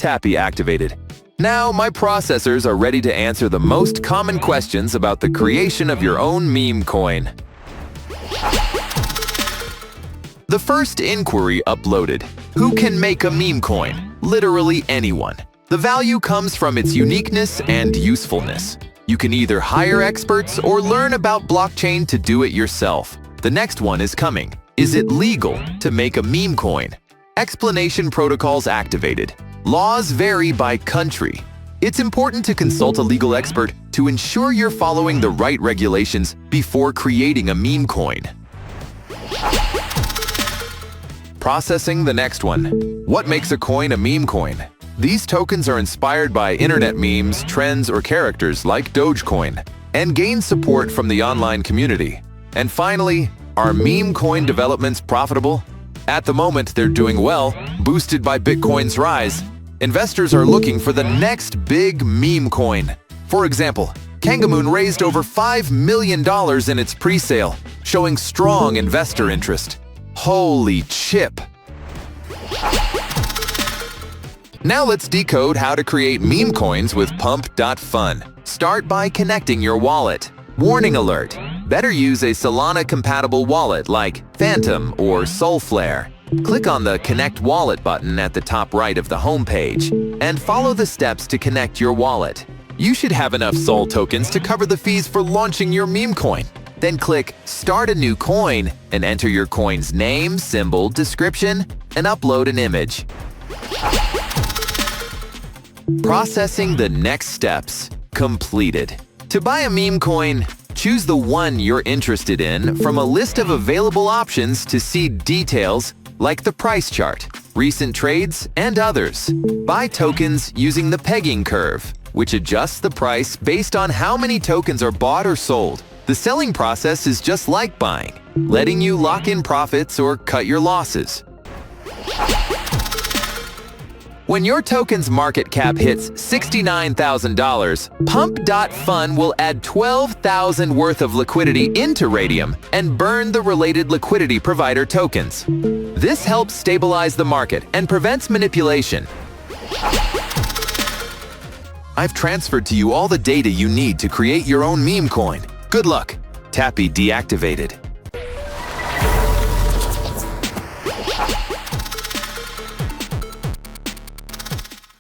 Tappy activated. Now my processors are ready to answer the most common questions about the creation of your own meme coin. The first inquiry uploaded. Who can make a meme coin? Literally anyone. The value comes from its uniqueness and usefulness. You can either hire experts or learn about blockchain to do it yourself. The next one is coming. Is it legal to make a meme coin? Explanation protocols activated. Laws vary by country. It's important to consult a legal expert to ensure you're following the right regulations before creating a meme coin. Processing the next one. What makes a coin a meme coin? These tokens are inspired by internet memes, trends, or characters like Dogecoin, and gain support from the online community. And finally, are meme coin developments profitable? At the moment, they're doing well, boosted by Bitcoin's rise. Investors are looking for the next big meme coin. For example, Kangamoon raised over $5 million in its pre-sale, showing strong investor interest. Holy chip! Now let's decode how to create meme coins with Pump.Fun. Start by connecting your wallet. Warning alert! Better use a Solana-compatible wallet like Phantom or Solflare. Click on the Connect Wallet button at the top right of the home page and follow the steps to connect your wallet. You should have enough Sol tokens to cover the fees for launching your meme coin. Then click Start a new coin and enter your coin's name, symbol, description, and upload an image. Processing the next steps. Completed. To buy a meme coin, choose the one you're interested in from a list of available options to see details like the price chart, recent trades, and others. Buy tokens using the pegging curve, which adjusts the price based on how many tokens are bought or sold. The selling process is just like buying, letting you lock in profits or cut your losses. When your token's market cap hits $69,000, Pump.Fun will add $12,000 worth of liquidity into Radium and burn the related liquidity provider tokens. This helps stabilize the market and prevents manipulation. I've transferred to you all the data you need to create your own meme coin. Good luck. Tappy deactivated.